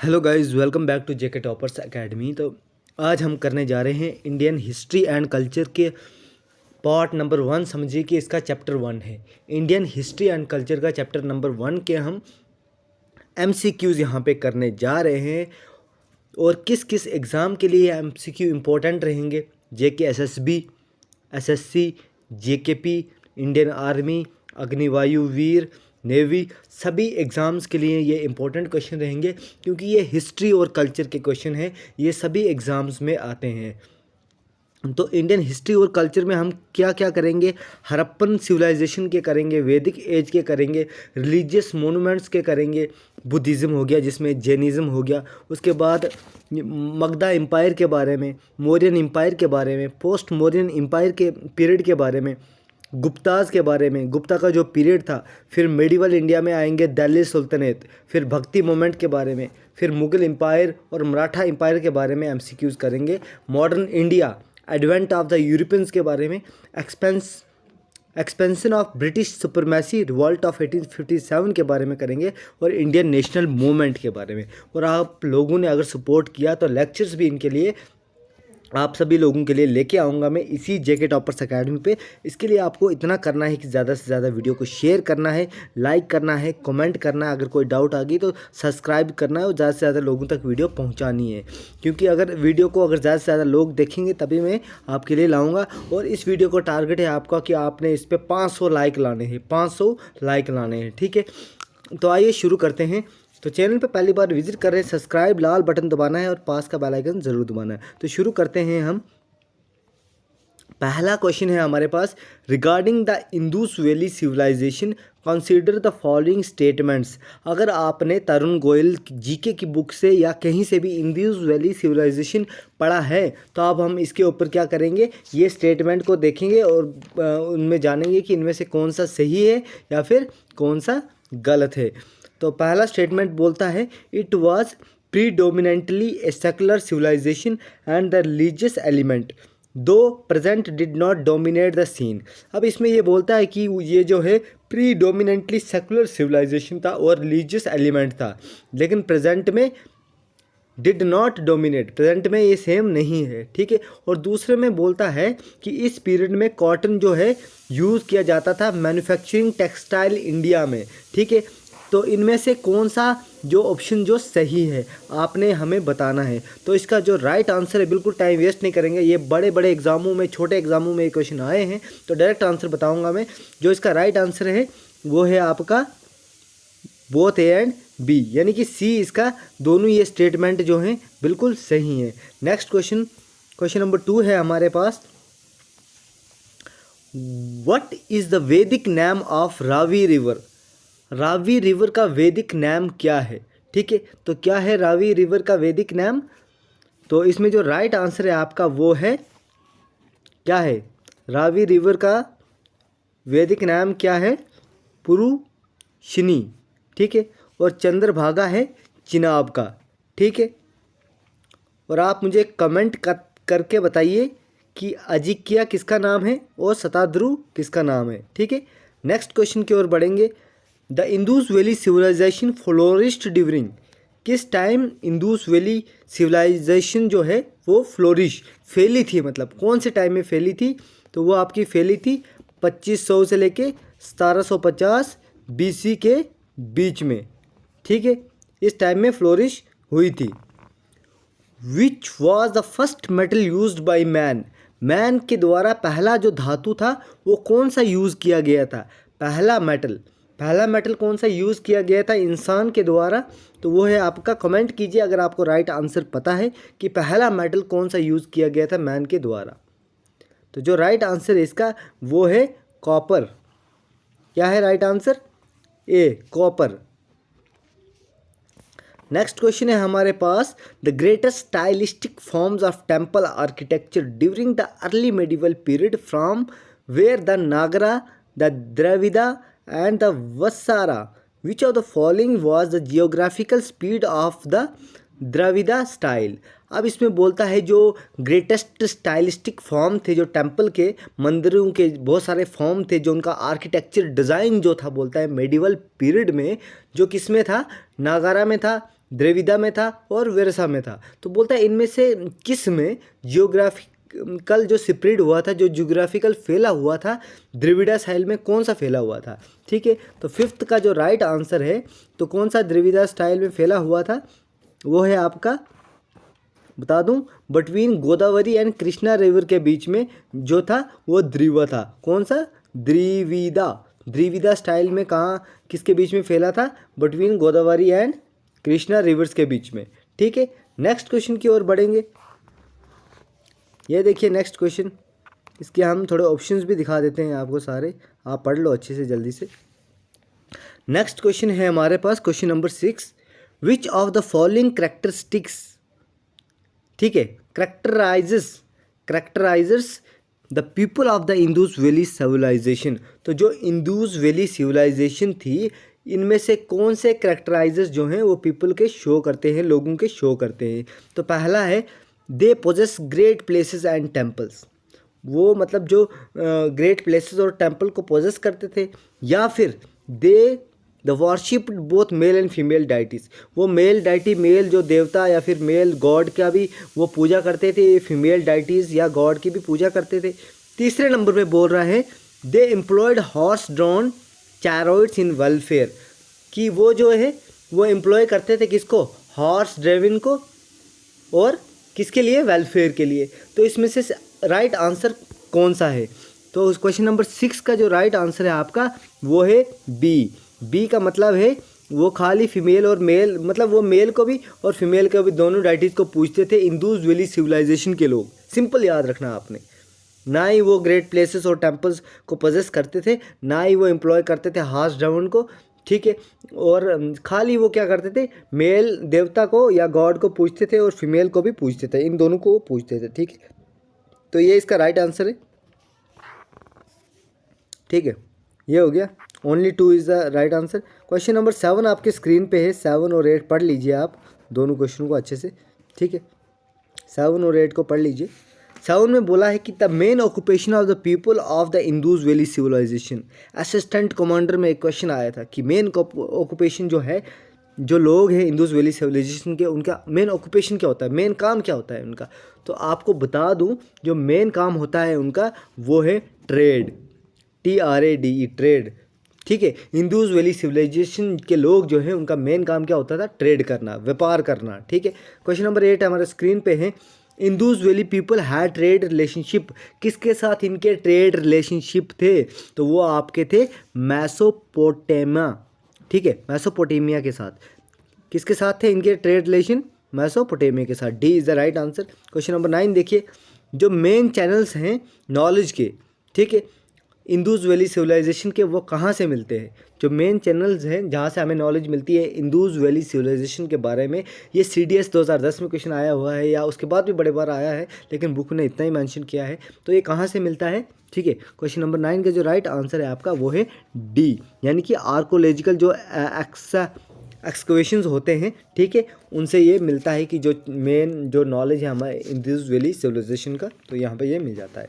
Hello guys, welcome back to JK toppers academy. तो आज हम करने जा रहे हैं इंडियन हिस्ट्री एंड कल्चर के पार्ट नंबर 1। समझिए कि इसका चैप्टर 1 है। इंडियन हिस्ट्री एंड कल्चर का चैप्टर नंबर 1 के हम एमसीक्यूज़ यहाँ पे करने जा रहे हैं और किस किस एग्ज़ाम के लिए एमसीक्यू इम्पोर्टेंट रहेंगे। JK SSB, SSC, JKP, Indian army, अग्निवायु वीर, नेवी, सभी एग्ज़ाम्स के लिए ये इम्पोर्टेंट क्वेश्चन रहेंगे क्योंकि ये हिस्ट्री और कल्चर के क्वेश्चन हैं। ये सभी एग्ज़ाम्स में आते हैं। तो इंडियन हिस्ट्री और कल्चर में हम क्या क्या करेंगे, हड़प्पन सिविलाइजेशन के करेंगे, वैदिक एज के करेंगे, रिलीजियस मोनूमेंट्स के करेंगे, बुद्धिज़्म हो गया जिसमें जैनिज़्म हो गया, उसके बाद मगधा एम्पायर के बारे में, मौर्यन एम्पायर के बारे में, पोस्ट मौर्यन एम्पायर के पीरियड के बारे में, गुप्ताज़ के बारे में, गुप्ता का जो पीरियड था, फिर मेडिवल इंडिया में आएंगे दिल्ली सुल्तनत, फिर भक्ति मोमेंट के बारे में, फिर मुग़ल एम्पायर और मराठा एम्पायर के बारे में एमसीक्यूज़ करेंगे, modern India, advent of the Europeans के बारे में, expansion of British supremacy, revolt of 1857 के बारे में करेंगे और इंडियन नेशनल मूवमेंट के बारे में। और आप लोगों ने अगर सपोर्ट किया तो लेक्चर्स भी इनके लिए आप सभी लोगों के लिए लेके आऊँगा मैं इसी जेके टॉपर्स एकेडमी पे। इसके लिए आपको इतना करना है कि ज़्यादा से ज़्यादा वीडियो को शेयर करना है, लाइक करना है, कमेंट करना है, अगर कोई डाउट आ गई तो सब्सक्राइब करना है और ज़्यादा से ज़्यादा लोगों तक वीडियो पहुंचानी है। क्योंकि अगर वीडियो को ज़्यादा से ज़्यादा लोग देखेंगे तभी मैं आपके लिए लाऊँगा। और इस वीडियो को टारगेट है आपका कि आपने इस पर 500 लाइक लाने हैं, 500 लाइक लाने हैं, ठीक है। तो आइए शुरू करते हैं। तो चैनल पे पहली बार विजिट कर रहे हैं, सब्सक्राइब लाल बटन दबाना है और पास का बेल आइकन ज़रूर दबाना है। तो शुरू करते हैं हम। पहला क्वेश्चन है हमारे पास, regarding the Indus valley civilization consider the following statements. अगर आपने तरुण गोयल जीके की बुक से या कहीं से भी इंदुस वैली सिविलाइजेशन पढ़ा है तो अब हम इसके ऊपर क्या करेंगे, ये स्टेटमेंट को देखेंगे और उनमें जानेंगे कि इनमें से कौन सा सही है या फिर कौन सा गलत है। तो पहला स्टेटमेंट बोलता है, it was predominantly a secular civilization and the religious element though present did not dominate the scene. अब इसमें ये बोलता है कि ये जो है प्रीडोमिनेंटली सेकुलर सिविलाइजेशन था और रिलीजियस एलिमेंट था, लेकिन प्रेजेंट में डिड नॉट डोमिनेट, प्रेजेंट में ये सेम नहीं है, ठीक है। और दूसरे में बोलता है कि इस पीरियड में कॉटन जो है यूज़ किया जाता था मैन्युफैक्चरिंग टेक्सटाइल इंडिया में, ठीक है। तो इनमें से कौन सा जो ऑप्शन जो सही है आपने हमें बताना है। तो इसका जो राइट आंसर है, बिल्कुल टाइम वेस्ट नहीं करेंगे, ये बड़े बड़े एग्जामों में, छोटे एग्जामों में ये क्वेश्चन आए हैं तो डायरेक्ट आंसर बताऊंगा मैं। जो इसका राइट आंसर है वो है आपका बोथ ए एंड बी, यानी कि सी। इसका दोनों ये स्टेटमेंट जो हैं बिल्कुल सही हैं। नेक्स्ट क्वेश्चन, क्वेश्चन नंबर 2 है हमारे पास, व्हाट इज़ द वैदिक name of Ravi river. Ravi river का वैदिक नाम क्या है, ठीक है। तो क्या है रावी रिवर का वैदिक नाम, तो इसमें जो राइट आंसर है आपका वो है, क्या है, रावी रिवर का वैदिक नाम क्या है, पुरुषिनी, ठीक है। और चंद्रभागा है चिनाब का, ठीक है। और आप मुझे कमेंट करके बताइए कि अजिक्या किसका नाम है और शताद्रु किसका नाम है, ठीक है। नेक्स्ट क्वेश्चन की ओर बढ़ेंगे। The Indus valley civilisation flourished during, किस टाइम इंदुस वैली सिविलाइजेशन जो है वो फ्लोरिश, फैली थी, मतलब कौन से टाइम में फैली थी, तो वो आपकी फैली थी 2500 से लेके 1750 बीसी के बीच में, ठीक है। इस टाइम में फ्लोरिश हुई थी। Which was the first metal used by man, man के द्वारा पहला जो धातु था वो कौन सा यूज़ किया गया था, पहला मेटल कौन सा यूज़ किया गया था इंसान के द्वारा, तो वो है आपका, कमेंट कीजिए अगर आपको राइट आंसर पता है कि पहला मेटल कौन सा यूज़ किया गया था मैन के द्वारा। तो जो राइट आंसर है इसका वो है कॉपर। क्या है right answer, A, copper. Next question है हमारे पास, the greatest stylistic forms of temple architecture during the early medieval period from where the Nagara, the Dravida and the Vassara, which of the following was the geographical speed of the Dravida style. अब इसमें बोलता है जो greatest stylistic form थे, जो temple के, मंदिरों के बहुत सारे फॉर्म थे, जो उनका आर्किटेक्चर डिज़ाइन जो था, बोलता है मेडिवल पीरियड में, जो किस में था, नागारा में था, द्रविड़ा में था और वेरसा में था। तो बोलता है इनमें से किस में जियोग्राफिकल जो स्प्रेड हुआ था, जो जियोग्राफिकल फैला हुआ था, द्रविड़ा स्टाइल में कौन सा फैला हुआ था। ठीक है, तो फिफ्थ का जो राइट आंसर है, तो कौन सा द्रविड़ा स्टाइल में फैला हुआ था, वो है आपका, बता दूं, between Godavari and Krishna river के बीच में जो था वो द्रिवा था। कौन सा, द्रिविड़ा स्टाइल में कहाँ किसके बीच में फैला था, between Godavari and Krishna reverse के बीच में। ठीक है, नेक्स्ट क्वेश्चन की ओर बढ़ेंगे। ये देखिए नेक्स्ट क्वेश्चन, इसके हम थोड़े ऑप्शंस भी दिखा देते हैं आपको, सारे आप पढ़ लो अच्छे से जल्दी से। नेक्स्ट क्वेश्चन है हमारे पास question number 6, which of the following characteristics, ठीक है, characterises the people of the Indus valley civilization. तो जो इंदूस वैली सिविलाइजेशन थी, इनमें से कौन से करेक्टराइजर्स जो हैं वो पीपल के शो करते हैं, लोगों के शो करते हैं। तो पहला है, they possess great places and temples, वो मतलब जो ग्रेट प्लेसेस और टेम्पल को पोजेस करते थे। या फिर they the worship both male and female deities, वो मेल डाइटी, मेल जो देवता या फिर मेल गॉड का भी वो पूजा करते थे, फीमेल डाइटीज़ या गॉड की भी पूजा करते थे। तीसरे नंबर पे बोल रहा है, दे एम्प्लॉयड हॉर्स ड्रॉन चैरोट्स इन वेलफेयर, कि वो जो है वो एम्प्लॉय करते थे किसको, हॉर्स ड्राइविंग को, और किसके लिए, वेलफेयर के लिए। तो इसमें से राइट आंसर कौन सा है, तो उस क्वेश्चन नंबर 6 का जो राइट आंसर है आपका वो है बी का मतलब है वो खाली फीमेल और मेल, मतलब वो मेल को भी और फीमेल को भी दोनों डाइटीज़ को पूछते थे इंदूस वैली सिविलाइजेशन के लोग। सिंपल याद रखना आपने, ना ही वो ग्रेट प्लेसेस और टेम्पल्स को पोजेस करते थे, ना ही वो एम्प्लॉय करते थे हॉर्स ड्राइवन को। ठीक है, और खाली वो क्या करते थे, मेल देवता को या गॉड को पूछते थे और फीमेल को भी पूछते थे, इन दोनों को पूछते थे। ठीक है, तो ये इसका राइट आंसर है। ठीक है, ये हो गया, only 2 is the right answer. Question number 7 आपके स्क्रीन पे है, 7 और 8 पढ़ लीजिए आप दोनों क्वेश्चन को अच्छे से। ठीक है, 7 और 8 को पढ़ लीजिए। 7 में बोला है कि the main occupation of the people of the Indus valley civilisation, assistant commander में एक क्वेश्चन आया था कि मेन ऑक्यूपेशन जो है, जो लोग हैं इंदूस वैली सिविलाइजेशन के, उनका मेन ऑक्यूपेशन क्या होता है, मेन काम क्या होता है उनका। तो आपको बता दूं, जो मेन काम होता है उनका वो है ट्रेड, TRADE, ट्रेड। ठीक है, इंदूस वैली सिविलाइजेशन के लोग जो हैं उनका मेन काम क्या होता था, ट्रेड करना, व्यापार करना। ठीक है, क्वेश्चन नंबर 8 हमारे स्क्रीन पे है, Indus valley people had trade relationship, किसके साथ इनके ट्रेड रिलेशनशिप थे, तो वो आपके थे मेसोपोटामिया। ठीक है, मेसोपोटामिया के साथ, किसके साथ थे इनके ट्रेड रिलेशन, मेसोपोटामिया के साथ। D is the right answer. Question number 9 देखिए, जो मेन चैनल्स हैं नॉलेज के, ठीक है, इंदूस वैली सिविलाइजेशन के, वो कहाँ से मिलते हैं, जो मेन चैनल्स हैं जहाँ से हमें नॉलेज मिलती है इंदूस वैली सिविलाइजेशन के बारे में। ये CDS 2010 में क्वेश्चन आया हुआ है, या उसके बाद भी बड़े बार आया है, लेकिन बुक ने इतना ही मेंशन किया है। तो ये कहाँ से मिलता है। ठीक है, क्वेश्चन नंबर 9 का जो राइट आंसर है आपका वो है डी, यानी कि आर्कोलॉजिकल जो एक्सकवेशंस होते हैं, ठीक है, उनसे ये मिलता है कि जो मेन जो नॉलेज है हमारे इंदूस वैली सिविलाइजेशन का, तो यहाँ पे ये मिल जाता है।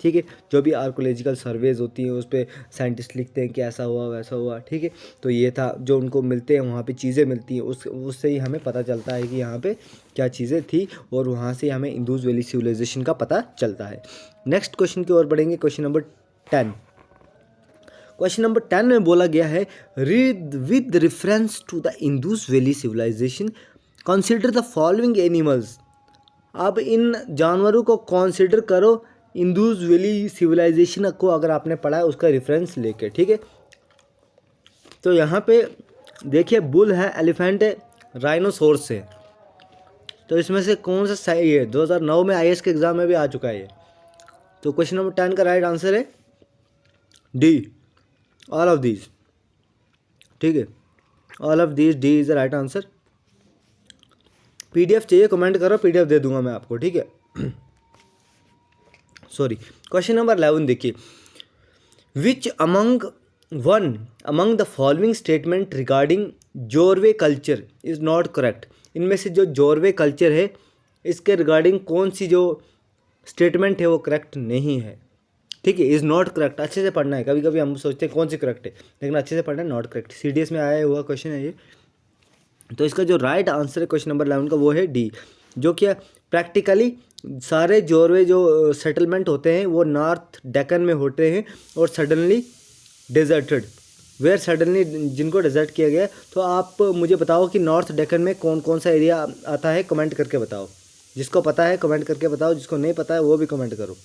ठीक है, जो भी आर्कोलॉजिकल सर्वेज होती हैं उस पर साइंटिस्ट लिखते हैं कि ऐसा हुआ वैसा हुआ। ठीक है, तो ये था जो उनको मिलते हैं, वहाँ पे चीज़ें मिलती हैं, उससे ही हमें पता चलता है कि यहाँ पे क्या चीज़ें थी, और वहाँ से हमें इंदूस वैली सिविलाइजेशन का पता चलता है। नेक्स्ट क्वेश्चन की ओर बढ़ेंगे, क्वेश्चन नंबर 10। क्वेश्चन नंबर 10 में बोला गया है, read with reference to the Indus valley civilisation consider the following animals. अब इन जानवरों को कंसिडर करो इंदूस वैली सिविलाइजेशन को, अगर आपने पढ़ा है उसका रेफरेंस लेके। ठीक है, तो यहाँ पे देखिए, बुल है, एलिफेंट है, राइनोसोर्स है। तो इसमें से कौन सा सही है, 2009 में IAS के एग्ज़ाम में भी आ चुका है ये। तो क्वेश्चन नंबर 10 का राइट आंसर है डी, ऑल ऑफ दीज। ठीक है, all of these, D is the right answer. PDF चाहिए कमेंट करो, PDF दे दूंगा मैं आपको। ठीक है, सॉरी। क्वेश्चन नंबर 11 देखिए, which among the following statement regarding Jorwe culture is not correct. इनमें से जो जोरवे कल्चर है, इसके रिगार्डिंग कौन सी जो स्टेटमेंट है वो करेक्ट नहीं है। ठीक है, इज़ नॉट करेक्ट, अच्छे से पढ़ना है। कभी कभी हम सोचते हैं कौन सी करेक्ट है, लेकिन अच्छे से पढ़ना है, नॉट करेक्ट। CDS में आया हुआ क्वेश्चन है ये। तो इसका जो राइट आंसर है क्वेश्चन नंबर 11 का वो है डी, जो कि प्रैक्टिकली सारे जोरवे जो सेटलमेंट होते हैं वो नॉर्थ डेक्कन में होते हैं और सडनली डेजर्टेड, वेयर सडनली जिनको डेजर्ट किया गया है। तो आप मुझे बताओ कि नॉर्थ डेक्कन में कौन कौन सा एरिया आता है, कमेंट करके बताओ। जिसको पता है कमेंट करके बताओ, जिसको नहीं पता है वो भी कमेंट करो।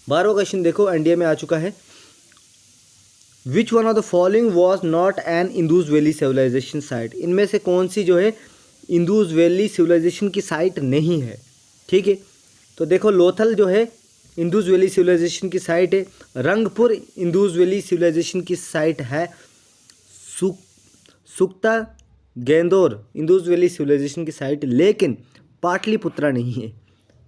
12वां क्वेश्चन देखो एनडीए में आ चुका है। Which one of the following was not an Indus valley civilisation site, इनमें से कौन सी जो है इंदूज वैली सिविलाइजेशन की साइट नहीं है। ठीक है, तो देखो लोथल जो है इंदूज वैली सिविलाइजेशन की साइट है, रंगपुर इंदूज वैली सिविलाइजेशन की साइट है, सुक्ता गेंदोर इंदूज वैली सिविलाइजेशन की साइट, लेकिन पाटलिपुत्रा नहीं है।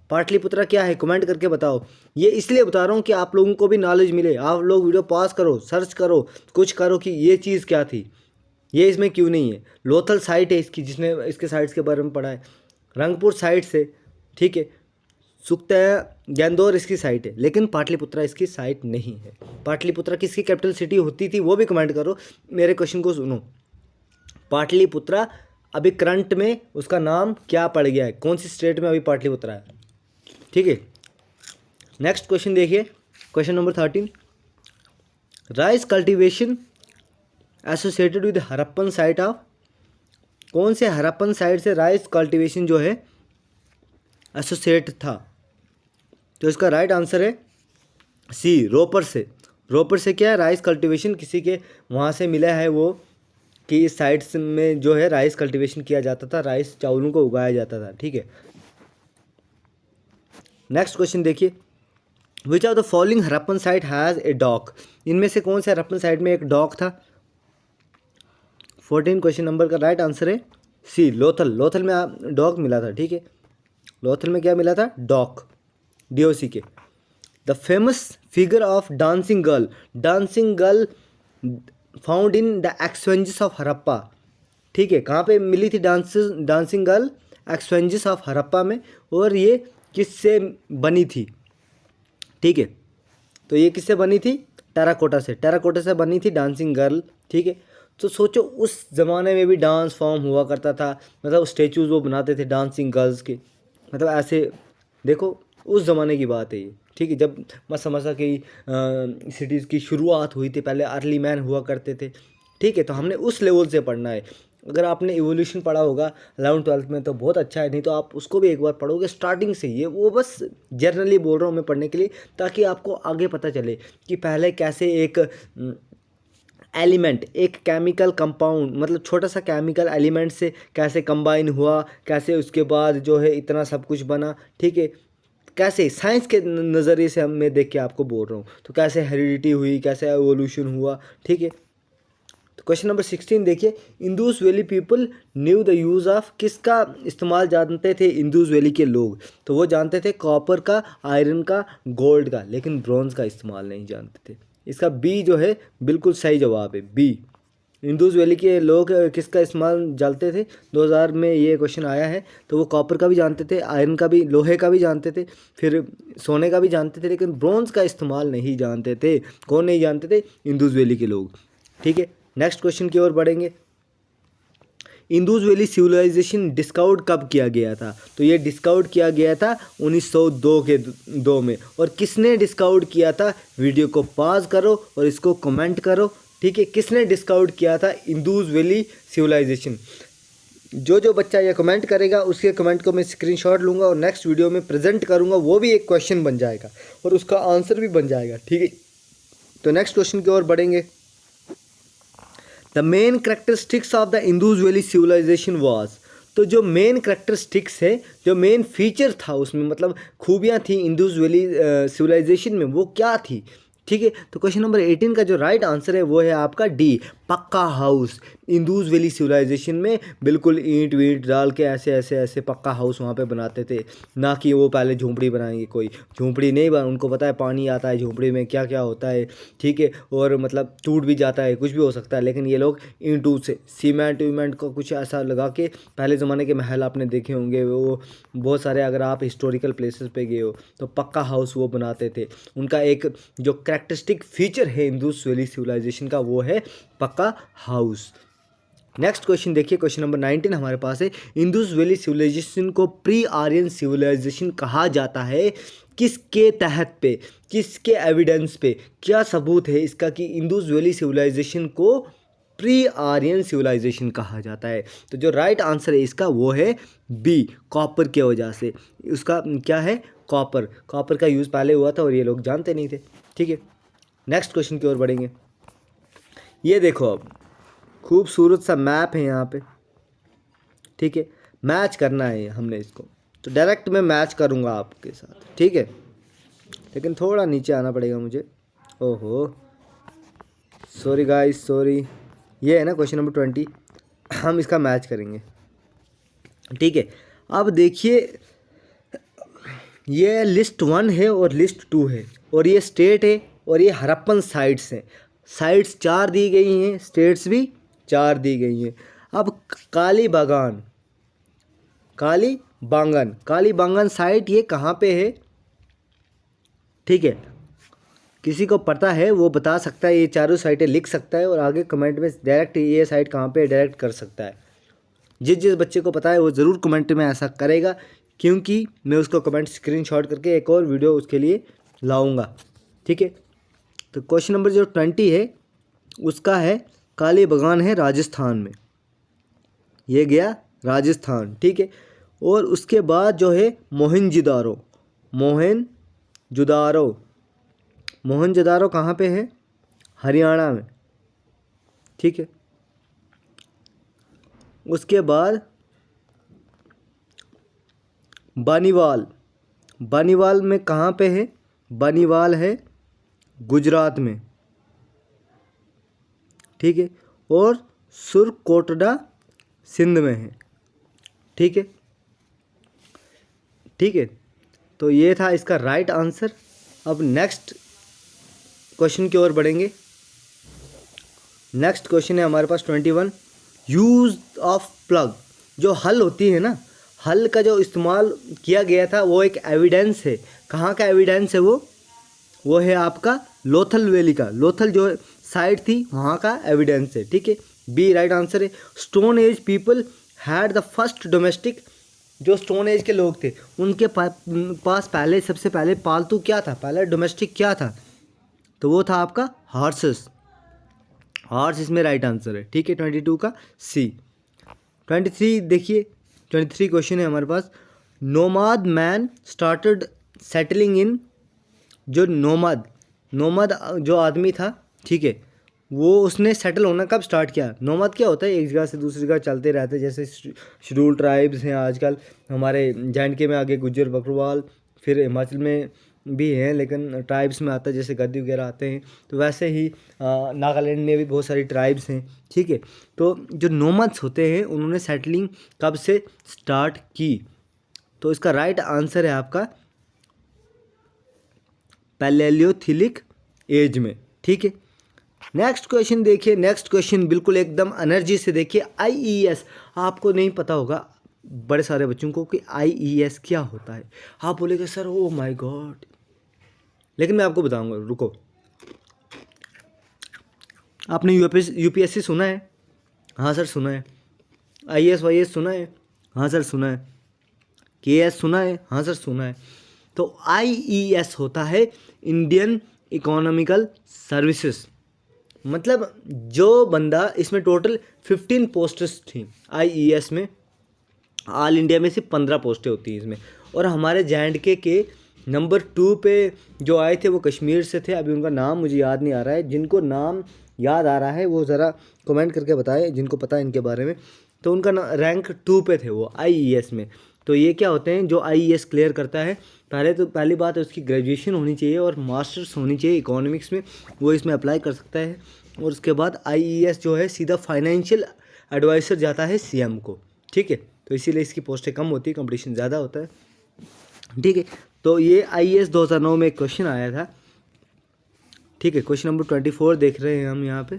पाटलिपुत्रा क्या है कमेंट करके बताओ। ये इसलिए बता रहा हूँ कि आप लोगों को भी नॉलेज मिले, आप लोग वीडियो पॉज करो, सर्च करो, कुछ करो कि ये चीज़ क्या थी, ये इसमें क्यों नहीं है। लोथल साइट है इसकी, जिसने इसके साइट्स के बारे में पढ़ा है, रंगपुर साइट से, ठीक है, सुक्ता गेंदोर इसकी साइट है, लेकिन पाटलिपुत्रा इसकी साइट नहीं है। पाटलिपुत्रा किसकी कैपिटल सिटी होती थी वो भी कमेंट करो। मेरे क्वेश्चन को सुनो, पाटलिपुत्रा अभी करंट में उसका नाम क्या पड़ गया है, कौन सी स्टेट में अभी पाटलिपुत्रा है। ठीक है, नेक्स्ट क्वेश्चन देखिए, question number 13। Rice cultivation associated with Harappan site of, कौन से हरप्पन साइट से राइस कल्टीवेशन जो है एसोसिएट था। तो इसका राइट आंसर है सी, रोपर से। रोपर से क्या है, राइस कल्टीवेशन किसी के वहाँ से मिला है वो, कि इस साइट्स में जो है राइस कल्टीवेशन किया जाता था, राइस चावलों को उगाया जाता था। ठीक है, नेक्स्ट क्वेश्चन देखिए। Which of the following Harappan site has a dock, इनमें से कौन से हरप्पन साइट में एक डॉक था। 14 क्वेश्चन नंबर का राइट आंसर है सी, लोथल। लोथल में डॉक मिला था। ठीक है, लोथल में क्या मिला था, डॉक, DOC के। The famous figure of dancing girl, dancing girl found in the exchanges of Harappa. ठीक है, कहाँ पे मिली थी dancing girl, exchanges of Harappa में, और ये किससे बनी थी। ठीक है, तो ये किससे बनी थी, टेराकोटा से, टेराकोटा से बनी थी डांसिंग गर्ल। ठीक है, तो सोचो उस ज़माने में भी डांस फॉर्म हुआ करता था, मतलब स्टेचूज़ वो बनाते थे डांसिंग गर्ल्स के, मतलब ऐसे देखो उस ज़माने की बात है ये। ठीक है, जब मसा की सिटीज़ की शुरुआत हुई थी, पहले अर्ली मैन हुआ करते थे। ठीक है, तो हमने उस लेवल से पढ़ना है। अगर आपने इवोल्यूशन पढ़ा होगा 11th-12th में तो बहुत अच्छा है, नहीं तो आप उसको भी एक बार पढ़ोगे स्टार्टिंग से। ये वो बस जनरली बोल रहा हूँ मैं पढ़ने के लिए, ताकि आपको आगे पता चले कि पहले कैसे एक एलिमेंट, एक केमिकल कंपाउंड, मतलब छोटा सा केमिकल एलिमेंट से कैसे कंबाइन हुआ, कैसे उसके बाद जो है इतना सब कुछ बना। ठीक है, कैसे साइंस के नज़रिए से मैं देख के आपको बोल रहा हूँ, तो कैसे हेरिडिटी हुई, कैसे एवोल्यूशन हुआ। ठीक है, तो क्वेश्चन नंबर 16 देखिए। Indus valley people new the use of, किसका इस्तेमाल जानते थे इंदूस वैली के लोग, तो वो जानते थे कॉपर का, आयरन का, गोल्ड का, लेकिन ब्रॉन्ज का इस्तेमाल नहीं जानते थे। इसका बी जो है बिल्कुल सही जवाब है, बी। इंदूस वैली के लोग किसका इस्तेमाल जानते थे, 2000 में ये क्वेश्चन आया है, तो वो कॉपर का भी जानते थे, आयरन का भी, लोहे का भी जानते थे, फिर सोने का भी जानते थे, लेकिन ब्रॉन्ज का इस्तेमाल नहीं जानते थे। कौन नहीं जानते थे, इंदूस वैली के लोग। ठीक है, नेक्स्ट क्वेश्चन की ओर बढ़ेंगे। इंदूस वैली सिविलाइजेशन डिस्कवर कब किया गया था, तो ये डिस्कवर किया गया था 1902 में। और किसने डिस्कवर किया था, वीडियो को पॉज करो और इसको कमेंट करो। ठीक है, किसने डिस्कवर किया था इंदूस वैली सिविलाइजेशन। जो बच्चा ये कमेंट करेगा उसके कमेंट को मैं स्क्रीनशॉट लूँगा और नेक्स्ट वीडियो में प्रेजेंट करूँगा, वो भी एक क्वेश्चन बन जाएगा और उसका आंसर भी बन जाएगा। ठीक है, तो नेक्स्ट क्वेश्चन की ओर बढ़ेंगे। The main characteristics of the Indus valley civilisation was, तो जो मेन करेक्टरिस्टिक्स है, जो मेन फीचर था उसमें, मतलब खूबियाँ थी इंदूस वैली सिविलाइजेशन में, वो क्या थी। ठीक है, तो क्वेश्चन नंबर 18 का जो राइट आंसर है वो है आपका डी, पक्का हाउस। इंदूस वैली सिविलाइजेशन में बिल्कुल ईंट वींट डाल के ऐसे ऐसे ऐसे पक्का हाउस वहाँ पे बनाते थे, ना कि वो पहले झोंपड़ी बनाएंगे। कोई झोंपड़ी नहीं बना, उनको पता है पानी आता है झोंपड़ी में, क्या क्या होता है। ठीक है, और मतलब टूट भी जाता है, कुछ भी हो सकता है, लेकिन ये लोग ईंटों से सीमेंट वीमेंट को कुछ ऐसा लगा के, पहले ज़माने के महल आपने देखे होंगे वो बहुत सारे, अगर आप हिस्टोरिकल प्लेसेस पे गए हो तो पक्का हाउस वो बनाते थे। उनका एक जो करेक्टरिस्टिक फीचर है इंदूस वैली सिविलाइजेशन का वो है पक्का हाउस। नेक्स्ट क्वेश्चन देखिए, क्वेश्चन नंबर 19 हमारे पास है, इंडस वैली सिविलाइजेशन को प्री आर्यन सिविलाइजेशन कहा जाता है, किसके तहत पे, किसके एविडेंस पे, क्या सबूत है इसका कि इंडस वैली सिविलाइजेशन को प्री आर्यन सिविलाइजेशन कहा जाता है? तो जो राइट आंसर है इसका वो है बी, कॉपर के वजह से। उसका क्या है, कॉपर, कॉपर का यूज़ पहले हुआ था और ये लोग जानते नहीं थे। ठीक है, नेक्स्ट क्वेश्चन की ओर बढ़ेंगे। ये देखो, अब खूबसूरत सा मैप है यहाँ पे। ठीक है, मैच करना है हमने इसको, तो डायरेक्ट मैं मैच करूँगा आपके साथ। ठीक है, लेकिन थोड़ा नीचे आना पड़ेगा मुझे। ओहो, सॉरी गाइस, सॉरी। ये है ना क्वेश्चन नंबर 20, हम इसका मैच करेंगे। ठीक है, अब देखिए, ये लिस्ट 1 है और लिस्ट 2 है, और ये स्टेट है और ये हड़प्पन साइट्स हैं। साइट्स 4 दी गई हैं, स्टेट्स भी 4 दी गई हैं। अब कालीबांगन, कालीबांगन साइट ये कहाँ पे है? ठीक है, किसी को पता है वो बता सकता है, ये चारों साइटें लिख सकता है और आगे कमेंट में डायरेक्ट ये साइट कहाँ पे है डायरेक्ट कर सकता है। जिस बच्चे को पता है वो ज़रूर कमेंट में ऐसा करेगा, क्योंकि मैं उसको कमेंट स्क्रीनशॉट करके एक और वीडियो उसके लिए लाऊंगा। ठीक है, तो क्वेश्चन नंबर जो 20 है उसका है, कालीबांगन है राजस्थान में, ये गया राजस्थान। ठीक है, और उसके बाद जो है मोहनजोदारो कहाँ पे है? हरियाणा में। ठीक है, उसके बाद बानीवाल में कहाँ पे है? बानीवाल है गुजरात में। ठीक है, और सुरकोटडा सिंध में है। ठीक है, ठीक है, तो ये था इसका राइट आंसर। अब नेक्स्ट क्वेश्चन की ओर बढ़ेंगे। नेक्स्ट क्वेश्चन है हमारे पास 21, यूज़ ऑफ प्लग, जो हल होती है ना, हल का जो इस्तेमाल किया गया था वो एक एविडेंस है। कहाँ का एविडेंस है वो है आपका लोथल वैली का, लोथल जो साइट थी वहाँ का एविडेंस है। ठीक है, बी राइट आंसर है। Stone age people had the first domestic, जो स्टोन एज के लोग थे उनके पास पहले, सबसे पहले पालतू क्या था, पहले डोमेस्टिक क्या था? तो वो था आपका हॉर्सेस, हॉर्स इसमें राइट आंसर है। ठीक है, 22 का सी। 23 देखिए, 23 क्वेश्चन है हमारे पास, नोमाद मैन स्टार्टेड सेटलिंग इन, जो नोमाद जो आदमी था, ठीक है, वो उसने सेटल होना कब स्टार्ट किया? नोमाद क्या होता है? एक जगह से दूसरी जगह चलते रहते हैं, जैसे शेड्यूल ट्राइब्स हैं आजकल हमारे JNK में, आगे गुज्जर बकरवाल, फिर हिमाचल में भी हैं लेकिन ट्राइब्स में आता है, जैसे गद्दी वगैरह आते हैं, तो वैसे ही नागालैंड में भी बहुत सारी ट्राइब्स हैं। ठीक है, तो जो नोमाड्स होते हैं उन्होंने सेटलिंग कब से स्टार्ट की? तो इसका राइट आंसर है आपका पैलेलियोथिलिक एज में। ठीक है, नेक्स्ट क्वेश्चन देखिए, नेक्स्ट क्वेश्चन बिल्कुल एकदम एनर्जी से देखिए। IES, आपको नहीं पता होगा बड़े सारे बच्चों को कि IES क्या होता है। आप बोलेंगे सर ओ माय गॉड, लेकिन मैं आपको बताऊंगा, रुको। आपने UPSC सुना है? हाँ सर सुना है। IAS YAS सुना है? हाँ सर सुना है। KS सुना है? हाँ सर सुना है। तो IES होता है इंडियन इकोनॉमिकल सर्विसेज, मतलब जो बंदा, इसमें टोटल 15 पोस्ट्स थी IES में, ऑल इंडिया में सिर्फ 15 पोस्टें होती हैं इसमें। और हमारे JNK के नंबर 2 पे जो आए थे वो कश्मीर से थे, अभी उनका नाम मुझे याद नहीं आ रहा है। जिनको नाम याद आ रहा है वो ज़रा कमेंट करके बताएं, जिनको पता है इनके बारे में। तो उनका रैंक 2 पे थे वो IES में। तो ये क्या होते हैं, जो IES क्लियर करता है, पहली बात है उसकी ग्रेजुएशन होनी चाहिए और मास्टर्स होनी चाहिए इकोनॉमिक्स में, वो इसमें अप्लाई कर सकता है। और उसके बाद IES जो है सीधा फाइनेंशियल एडवाइज़र जाता है CM को। ठीक है, तो इसीलिए इसकी पोस्टें कम होती है, कंपटीशन ज़्यादा होता है। ठीक है, तो ये IES 2009 में एक क्वेश्चन आया था। ठीक है, क्वेश्चन नंबर 24 देख रहे हैं हम यहाँ पे।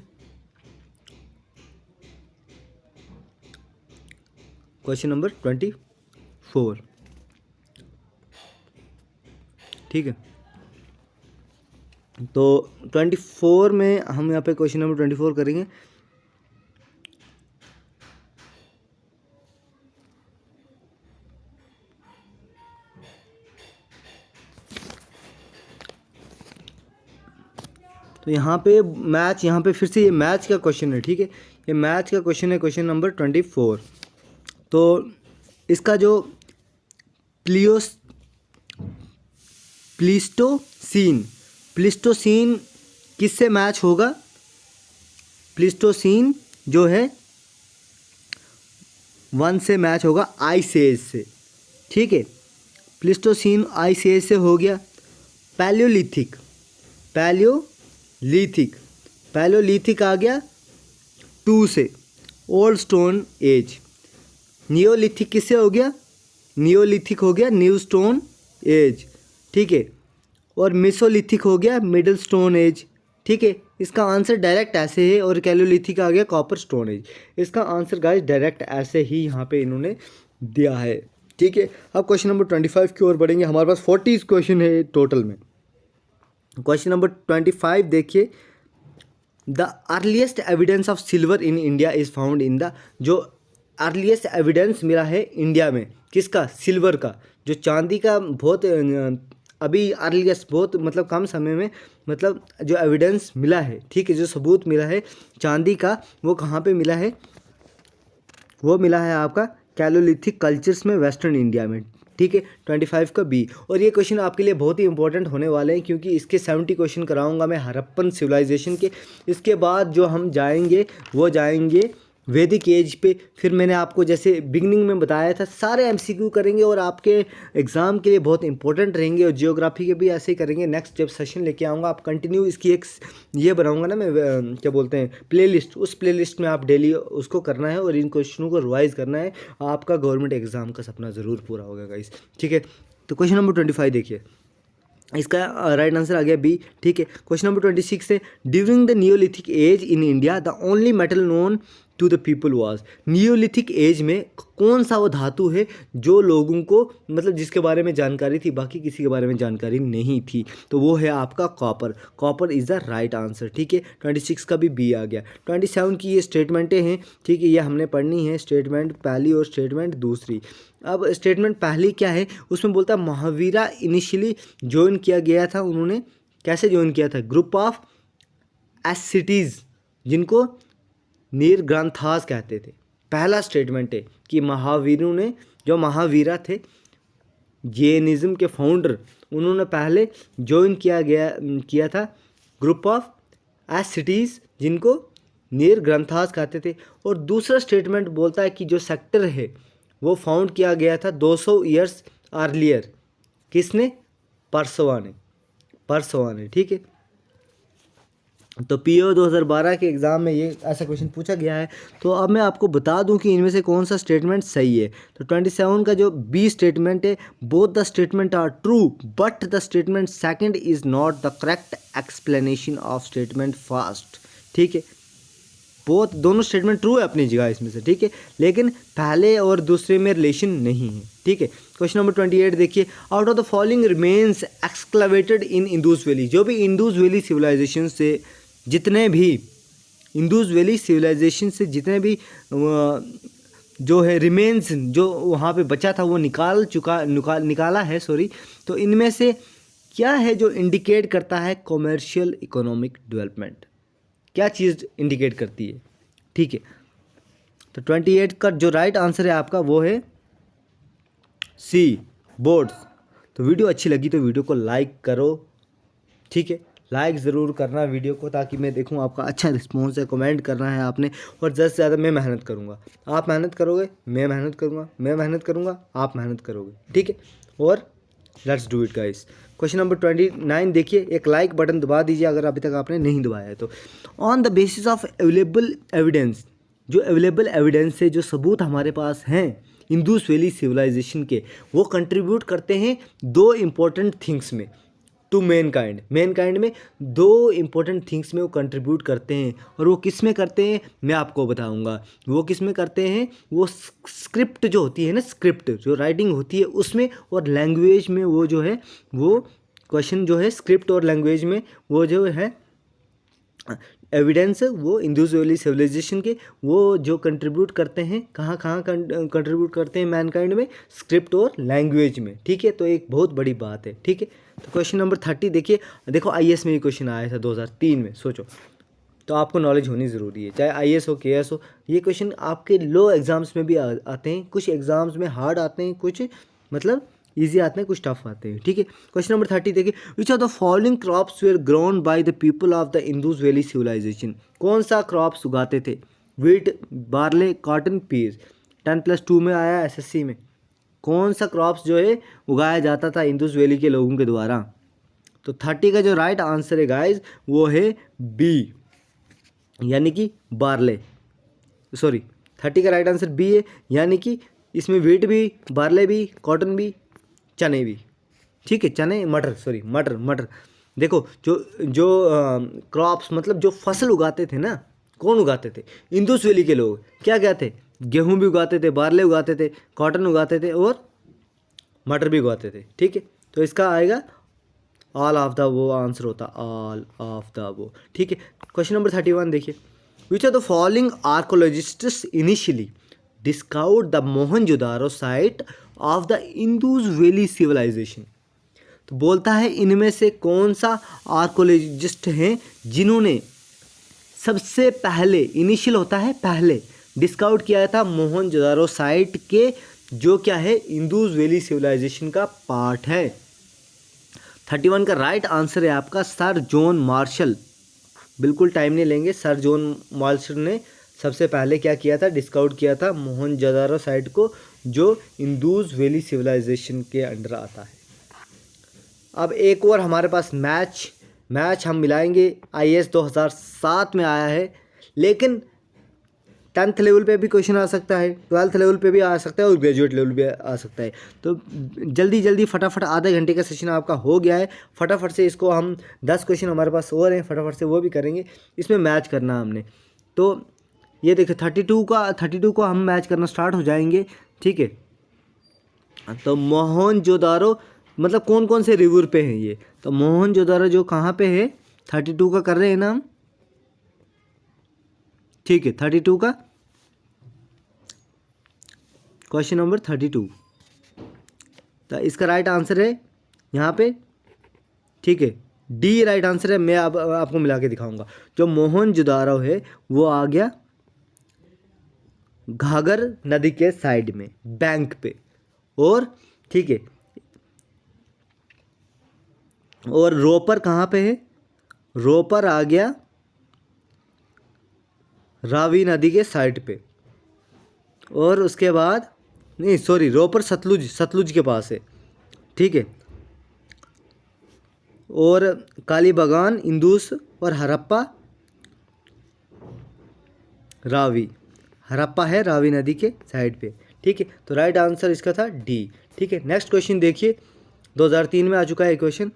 क्वेश्चन नंबर 24, ठीक है, तो 24 में हम यहाँ पे क्वेश्चन नंबर 24 करेंगे। तो यहाँ पे मैच, यहाँ पे फिर से ये मैच का क्वेश्चन है, ठीक है, ये मैच का क्वेश्चन है, क्वेश्चन नंबर 24। तो इसका जो प्लीस्टोसीन किससे मैच होगा? प्लीस्टोसीन जो है 1 से मैच होगा आइस एज से, ठीक है, प्लीस्टोसीन आइस एज से हो गया। पैलियोलिथिक आ गया 2 से, ओल्ड स्टोन एज। नियोलिथिक किससे हो गया? नियोलिथिक हो गया न्यू स्टोन एज, ठीक है, और मेसोलिथिक हो गया मिडिल स्टोन एज, ठीक है। इसका आंसर डायरेक्ट ऐसे है, और कैलोलिथिक आ गया कॉपर स्टोन एज। इसका आंसर गाइस डायरेक्ट ऐसे ही यहाँ पे इन्होंने दिया है, ठीक है। अब क्वेश्चन नंबर 25 की ओर बढ़ेंगे। हमारे पास 40 क्वेश्चन है टोटल में। क्वेश्चन नंबर 25 देखिए, the earliest evidence of silver in India is found in the, जो अर्लीस्ट एविडेंस मिला है इंडिया में किसका? सिल्वर का। जो चांदी का बहुत अभी अर्लीस्ट, बहुत मतलब कम समय में, मतलब जो एविडेंस मिला है, ठीक है, जो सबूत मिला है चांदी का, वो कहाँ पे मिला है? वो मिला है आपका कैलोलिथिक कल्चर्स में, वेस्टर्न इंडिया में, ठीक है। 25 का बी। और ये क्वेश्चन आपके लिए बहुत ही इंपॉर्टेंट होने वाले हैं, क्योंकि इसके 70 क्वेश्चन कराऊंगा मैं हड़प्पन सिविलाइजेशन के। इसके बाद जो हम जाएंगे वो जाएंगे वैदिक एज पे। फिर मैंने आपको जैसे बिगनिंग में बताया था, सारे एमसीक्यू करेंगे और आपके एग्ज़ाम के लिए बहुत इंपॉर्टेंट रहेंगे, और जियोग्राफी के भी ऐसे ही करेंगे। नेक्स्ट जब सेशन लेके आऊँगा, आप कंटिन्यू इसकी एक ये बनाऊँगा ना मैं, क्या बोलते हैं, प्लेलिस्ट। उस प्लेलिस्ट में आप डेली उसको करना है और इन क्वेश्चनों को रिवाइज़ करना है। आपका गवर्नमेंट एग्ज़ाम का सपना ज़रूर पूरा होगा गाइस, ठीक है। तो क्वेश्चन नंबर 25 देखिए, इसका राइट आंसर आ गया बी, ठीक है। क्वेश्चन नंबर 26 है, during the neolithic age in India the only metal known to the people was. Neolithic age में कौन सा वो धातु है जो लोगों को, मतलब जिसके बारे में जानकारी थी, बाकी किसी के बारे में जानकारी नहीं थी? तो वो है आपका copper. Copper is the right answer, ठीक है। 26 का भी बी आ गया। 27 की ये स्टेटमेंटें हैं, ठीक है, ये हमने पढ़नी है, स्टेटमेंट पहली और स्टेटमेंट दूसरी। अब स्टेटमेंट पहली क्या है? उसमें बोलता है महावीरा इनिशियली ज्वाइन किया गया था। उन्होंने कैसे ज्वाइन किया था? ग्रुप ऑफ एसिटीज़, जिनको नीर ग्रंथास कहते थे। पहला स्टेटमेंट है कि महावीरों ने, जो महावीरा थे जैनिज्म के फाउंडर, उन्होंने पहले ज्वाइन किया था ग्रुप ऑफ एसिटीज़, जिनको नीर ग्रंथास कहते थे। और दूसरा स्टेटमेंट बोलता है कि जो सेक्टर है वो फाउंड किया गया था 200 ईयर्स अर्लियर। किसने? परसवा ने, ठीक है। तो पीओ 2012 के एग्ज़ाम में ये ऐसा क्वेश्चन पूछा गया है। तो अब मैं आपको बता दूं कि इनमें से कौन सा स्टेटमेंट सही है। तो 27 का जो बी स्टेटमेंट है, both the statement are true but the statement second is not the correct explanation of statement first, ठीक है। बोथ, दोनों स्टेटमेंट ट्रू है अपनी जगह इसमें से, ठीक है, लेकिन पहले और दूसरे में रिलेशन नहीं है, ठीक है। क्वेश्चन नंबर 28 देखिए, out of the following remains excavated in Indus valley. जो भी इंडस वैली सिविलाइजेशन से जितने भी जो है रिमेन्स जो वहाँ पे बचा था वो निकाला है, तो इनमें से क्या है जो इंडिकेट करता है कॉमर्शियल इकोनॉमिक डेवलपमेंट? क्या चीज़ इंडिकेट करती है, ठीक है। तो 28 का जो राइट आंसर है आपका वो है सी, बोर्ड्स। तो वीडियो अच्छी लगी तो वीडियो को लाइक करो, ठीक है, लाइक ज़रूर करना वीडियो को, ताकि मैं देखूं आपका अच्छा रिस्पॉन्स है। कमेंट करना है आपने, और ज़्यादा से ज़्यादा मैं मेहनत करूंगा, आप मेहनत करोगे, मैं मेहनत करूंगा, मैं मेहनत करूंगा, आप मेहनत करोगे, ठीक है। और let's do it guys. Question number 29 देखिए, एक लाइक बटन दबा दीजिए अगर अभी तक आपने नहीं दबाया है तो। On the basis of available evidence, जो अवेलेबल एविडेंस है, जो सबूत हमारे पास हैं इंडस वैली सिविलाइजेशन के, वो कंट्रीब्यूट करते हैं दो इम्पोर्टेंट थिंग्स में टू मैनकाइंड में दो इम्पोर्टेंट थिंग्स में वो कंट्रीब्यूट करते हैं। और वो किस में करते हैं मैं आपको बताऊंगा। वो किस में करते हैं? वो स्क्रिप्ट जो होती है ना, स्क्रिप्ट जो राइटिंग होती है उसमें, और लैंग्वेज में। वो जो है वो क्वेश्चन जो है स्क्रिप्ट और लैंग्वेज में वो जो है एविडेंस वो इंडस वैली सिविलाइजेशन के वो जो कंट्रीब्यूट करते हैं कहाँ कहाँ कंट्रीब्यूट करते हैं मैनकाइंड में, स्क्रिप्ट और लैंग्वेज में, ठीक है। तो एक बहुत बड़ी बात है, ठीक है। तो क्वेश्चन नंबर 30 देखिए, देखो आईएएस में ये क्वेश्चन आया था 2003 में, सोचो। तो आपको नॉलेज होनी ज़रूरी है, चाहे आईएएस हो केएएस हो। ये क्वेश्चन आपके लो एग्जाम्स में भी आते हैं, कुछ एग्जाम्स में हार्ड आते हैं, कुछ मतलब ईजी आते हैं, कुछ टफ आते हैं, ठीक है। क्वेश्चन नंबर 30 देखिए, which are the following crops were grown by the people of the Indus valley civilisation. कौन सा क्रॉप्स उगाते थे? Wheat, barley, cotton, piece. 10+2 में आया, एसएससी में। कौन सा क्रॉप्स जो है उगाया जाता था इंडस वैली के लोगों के द्वारा? तो 30 का जो राइट आंसर है गाइज वो है बी, यानी कि बार्ले। सॉरी, 30 का राइट आंसर बी है, यानी कि इसमें वीट भी, बार्ले भी, कॉटन भी, चने भी, ठीक है। चने, मटर, सॉरी मटर। देखो जो जो क्रॉप्स मतलब जो फसल उगाते थे ना, कौन उगाते थे? इंडस वैली के लोग। क्या क्या थे? गेहूँ भी उगाते थे, बार्ले उगाते थे, कॉटन उगाते थे और मटर भी उगाते थे, ठीक है। तो इसका आएगा ऑल ऑफ द वो आंसर होता, ऑल ऑफ द वो, ठीक है। क्वेश्चन नंबर 31 देखिए, which are the following archaeologists initially discovered the Mohenjodaro site of the Indus valley civilization. तो बोलता है इनमें से कौन सा आर्कोलॉजिस्ट हैं जिन्होंने सबसे पहले, इनिशियल होता है पहले, डिस्कवर किया था मोहनजोदारो साइट के, जो क्या है इंडस वैली सिविलाइजेशन का पार्ट है। 31 का राइट आंसर है आपका सर जॉन मार्शल। बिल्कुल टाइम नहीं लेंगे, सर जॉन मार्शल ने सबसे पहले क्या किया था? डिस्कवर किया था मोहनजोदारो साइट को, जो इंडस वैली सिविलाइजेशन के अंडर आता है। अब एक और हमारे पास मैच हम मिलाएंगे, आईएएस 2007 में आया है, लेकिन 10th लेवल पे भी क्वेश्चन आ सकता है, 12th लेवल पे भी आ सकता है और ग्रेजुएट लेवल पे आ सकता है। तो जल्दी फटाफट, आधे घंटे का सेशन आपका हो गया है, फटाफट से इसको हम 10 क्वेश्चन हमारे पास और हैं, फटाफट से वो भी करेंगे। इसमें मैच करना हमने, तो ये देखिए 32 को हम मैच करना स्टार्ट हो जाएंगे, ठीक है। तो मोहनजोदारो मतलब कौन कौन से रिवर पे हैं ये? तो मोहनजोदारो जो कहाँ पे है, 32 का कर रहे हैं ना हम, ठीक है। 32 का क्वेश्चन नंबर 32, तो इसका राइट आंसर है यहाँ पे, ठीक है, डी राइट आंसर है। मैं अब आपको मिला के दिखाऊंगा। जो मोहनजोदारो है वो आ गया घाघर नदी के साइड में, बैंक पे, और ठीक है, और रोपर कहाँ पे है? रोपर आ गया रावी नदी के साइड पे, और उसके बाद नहीं सॉरी, रोपर सतलुज के पास है, ठीक है। और कालीबंगान, इंदुस और हड़प्पा रावी, हड़प्पा है रावी नदी के साइड पे, ठीक है। तो राइट आंसर इसका था डी, ठीक है। नेक्स्ट क्वेश्चन देखिए, 2003 में आ चुका है question.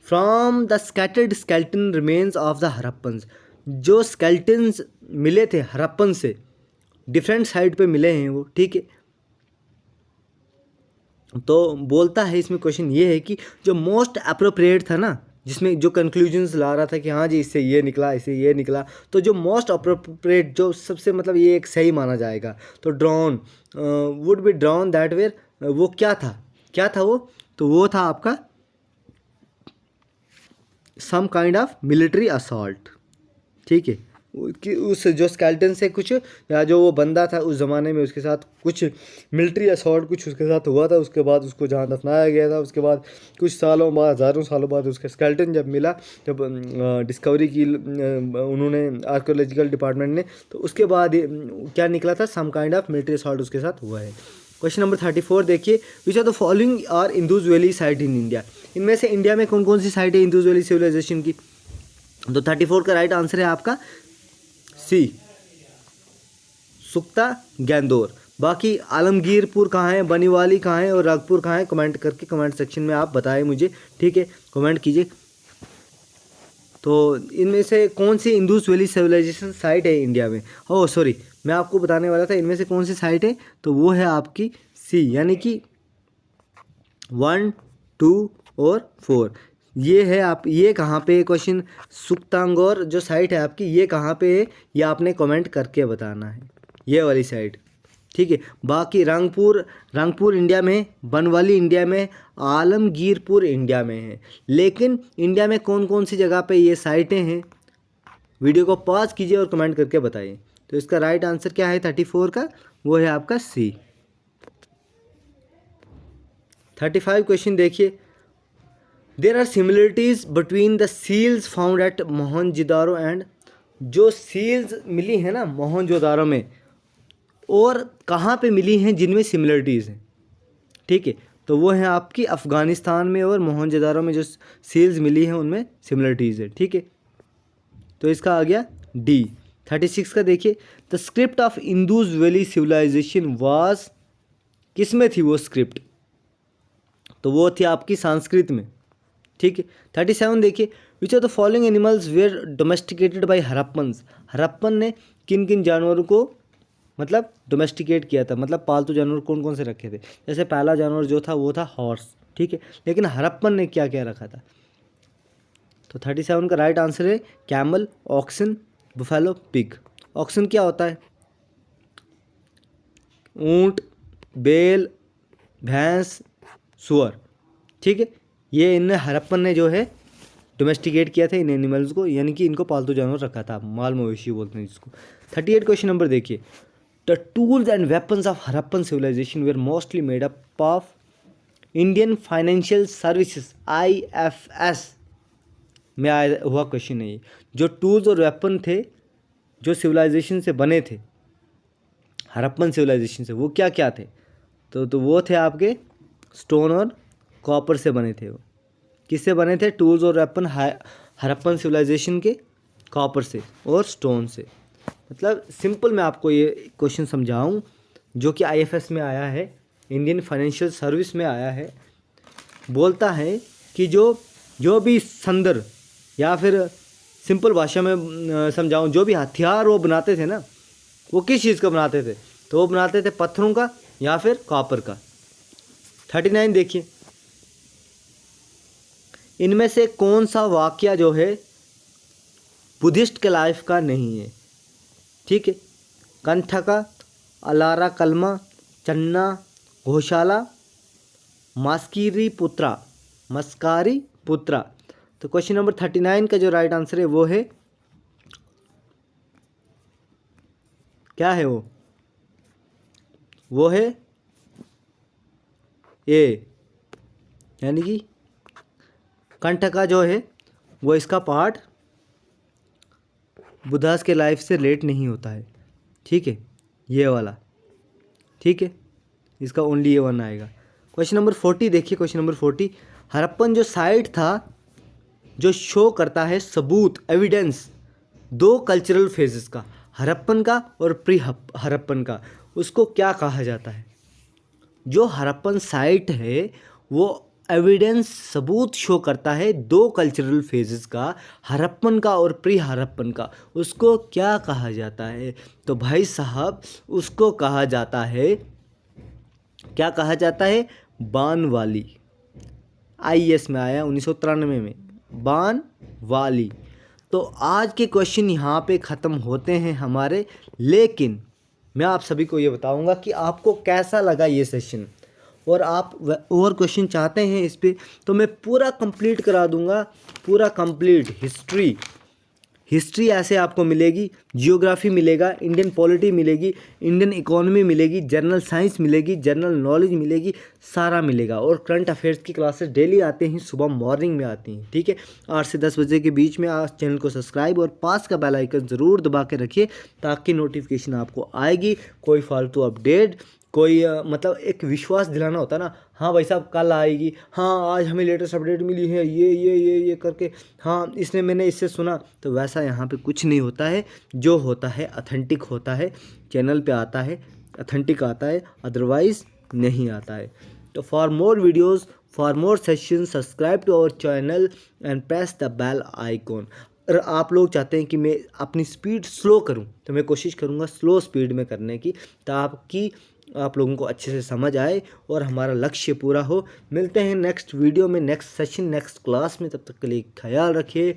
From the scattered skeleton remains of the Harappans. जो स्केल्टन्स मिले थे हड़प्पन से, डिफरेंट साइड पे मिले हैं वो, ठीक है। तो बोलता है इसमें क्वेश्चन ये है कि जो मोस्ट अप्रोप्रिएट था ना, जिसमें जो कंक्लूजन्स ला रहा था कि हाँ जी इससे ये निकला, इससे ये निकला, तो जो मोस्ट अप्रोप्रिएट, जो सबसे मतलब ये एक सही माना जाएगा, तो drawn would be drawn that were, वो क्या था वो? तो वो था आपका some kind of military assault, ठीक है। कि उस जो स्केल्टन से कुछ, या जो वो बंदा था उस ज़माने में, उसके साथ कुछ मिलिट्री असॉल्ट कुछ उसके साथ हुआ था। उसके बाद उसको जहाँ दफनाया गया था, उसके बाद कुछ सालों बाद, हज़ारों सालों बाद उसका स्केल्टन जब मिला, जब डिस्कवरी की उन्होंने आर्कियोलॉजिकल डिपार्टमेंट ने, तो उसके बाद क्या निकला था? Some kind of military assault उसके साथ हुआ है। क्वेश्चन नंबर 34 देखिए, which are the following are Indus valley site in India. इनमें से इंडिया में कौन कौन सी साइट है इंडस वैली सिविलाइजेशन की? तो 34 का राइट आंसर है आपका सी, सुक्ता, गैंदोर। बाकी आलमगीरपुर कहाँ है, बनीवाली कहाँ है और रागपुर कहाँ है? कमेंट करके कमेंट सेक्शन में आप बताएं मुझे, ठीक है, कमेंट कीजिए। तो इनमें से कौन सी इंडस वैली सिविलाइजेशन साइट है इंडिया में? ओह सॉरी, मैं आपको बताने वाला था इनमें से कौन सी साइट है, तो वो है आपकी सी, यानी कि 1, 2 और 4, ये है आप, ये कहाँ पे क्वेश्चन, सुक्तांगोर जो साइट है आपकी ये कहाँ पे है, ये आपने कमेंट करके बताना है, ये वाली साइट, ठीक है। बाकी रंगपुर इंडिया में, बनवाली इंडिया में, आलमगीरपुर इंडिया में है। लेकिन इंडिया में कौन कौन सी जगह पे ये साइटें हैं, वीडियो को पॉज कीजिए और कमेंट करके बताइए। तो इसका राइट आंसर क्या है 34 का, वो है आपका सी। 35 क्वेश्चन देखिए, there are similarities between the seals found at Mohenjodaro and, जो सील्स मिली है ना मोहनजोदारो में और कहाँ पे मिली हैं जिनमें सिमिलरिटीज़ हैं, ठीक है। तो वो है आपकी अफ़गानिस्तान में और मोहनजोदारो में जो सील्स मिली हैं उनमें सिमिलरिटीज़ है, ठीक है। तो इसका आ गया डी। 36 का देखिए, the script of Indus valley civilisation was, किस में थी वो स्क्रिप्ट, तो वो थी आपकी संस्कृत में, ठीक है। 37 देखिए, which of the following animals were domesticated by Harappans, Harappan ने किन किन जानवरों को मतलब डोमेस्टिकेट किया था, मतलब पालतू जानवर कौन कौन से रखे थे। जैसे पहला जानवर जो था वो था हॉर्स, ठीक है। लेकिन हड़प्पन ने क्या क्या रखा था, तो 37 का राइट आंसर है camel, oxen, buffalo, pig. Oxen क्या होता है, ऊंट, बैल, भैंस, सुअर, ठीक है। ये इन हड़प्पन ने जो है डोमेस्टिकेट किया था इन एनिमल्स को, यानी कि इनको पालतू जानवर रखा था, माल मवेशी बोलते हैं जिसको। 38 क्वेश्चन नंबर देखिए, the tools and weapons of Harappan civilisation were mostly made up of Indian financial services, IFS में आया हुआ क्वेश्चन है ये। जो टूल्स और वेपन थे जो सिविलाइजेशन से बने थे, हड़प्पन सिविलाइजेशन से, वो क्या क्या थे, तो वो थे आपके स्टोन और कॉपर से बने थे। वो किससे बने थे, टूल्स और वेपन हड़प्पन सिविलाइजेशन के कॉपर से और स्टोन से। मतलब सिंपल मैं आपको ये क्वेश्चन समझाऊं जो कि IFS में आया है, इंडियन फाइनेंशियल सर्विस में आया है। बोलता है कि जो भी संदर, या फिर सिंपल भाषा में समझाऊं, जो भी हथियार वो बनाते थे ना, वो किस चीज़ का बनाते थे, तो वो बनाते थे पत्थरों का या फिर कॉपर का। 39 देखिए, इनमें से कौन सा वाक्य जो है बुद्धिस्ट के लाइफ का नहीं है, ठीक है। कंठका, अलारा कलमा, चन्ना, घोषाला, मस्कारी पुत्रा। तो क्वेश्चन नंबर 39 का जो राइट आंसर है वो है, क्या है वो है ए, यानी कि कंठका जो है वो इसका पार्ट बुद्धास के लाइफ से रिलेट नहीं होता है, ठीक है, ये वाला, ठीक है। इसका ओनली ये वन आएगा। क्वेश्चन नंबर 40 देखिए, क्वेश्चन नंबर 40, हड़प्पन जो साइट था जो शो करता है सबूत, एविडेंस, दो कल्चरल फेजेस का, हड़प्पन का और प्री हड़प्पन का, उसको क्या कहा जाता है। जो हड़प्पन साइट है वो एविडेंस, सबूत शो करता है दो कल्चरल फेजेस का, हड़प्पन का और प्री हड़प्पन का, उसको क्या कहा जाता है, तो भाई साहब उसको कहा जाता है, क्या कहा जाता है, बानवाली। IAS में आया 1993 में, बानवाली। तो आज के क्वेश्चन यहाँ पे ख़त्म होते हैं हमारे, लेकिन मैं आप सभी को ये बताऊंगा कि आपको कैसा लगा ये सेशन, और आप और क्वेश्चन चाहते हैं इस पर, तो मैं पूरा कंप्लीट करा दूंगा, पूरा कंप्लीट हिस्ट्री ऐसे आपको मिलेगी, जियोग्राफी मिलेगा, इंडियन पॉलिटी मिलेगी, इंडियन इकोनॉमी मिलेगी, जनरल साइंस मिलेगी, जनरल नॉलेज मिलेगी, सारा मिलेगा। और करंट अफेयर्स की क्लासेस डेली आते हैं, सुबह मॉर्निंग में आती हैं, ठीक है, 8 से 10 बजे के बीच में। आज चैनल को सब्सक्राइब और पास का बेल आइकन ज़रूर दबा के रखिए ताकि नोटिफिकेशन आपको आएगी, कोई फालतू अपडेट, कोई मतलब एक विश्वास दिलाना होता है ना, हाँ भाई साहब कल आएगी, हाँ आज हमें लेटेस्ट अपडेट मिली है, ये करके, हाँ इसने मैंने इससे सुना, तो वैसा यहाँ पे कुछ नहीं होता है। जो होता है ऑथेंटिक होता है, चैनल पे आता है ऑथेंटिक आता है, अदरवाइज नहीं आता है। तो for more videos, for more session, subscribe to our channel and press the bell icon. अगर आप लोग चाहते हैं कि मैं अपनी स्पीड स्लो करूं तो मैं कोशिश करूंगा स्लो स्पीड में करने की, ताकि आप लोगों को अच्छे से समझ आए और हमारा लक्ष्य पूरा हो। मिलते हैं नेक्स्ट वीडियो में, नेक्स्ट सेशन, नेक्स्ट क्लास में। तब तक के लिए ख्याल रखिए।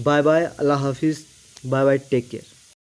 बाय बाय, अल्लाह हाफिज़, बाय बाय, टेक केयर।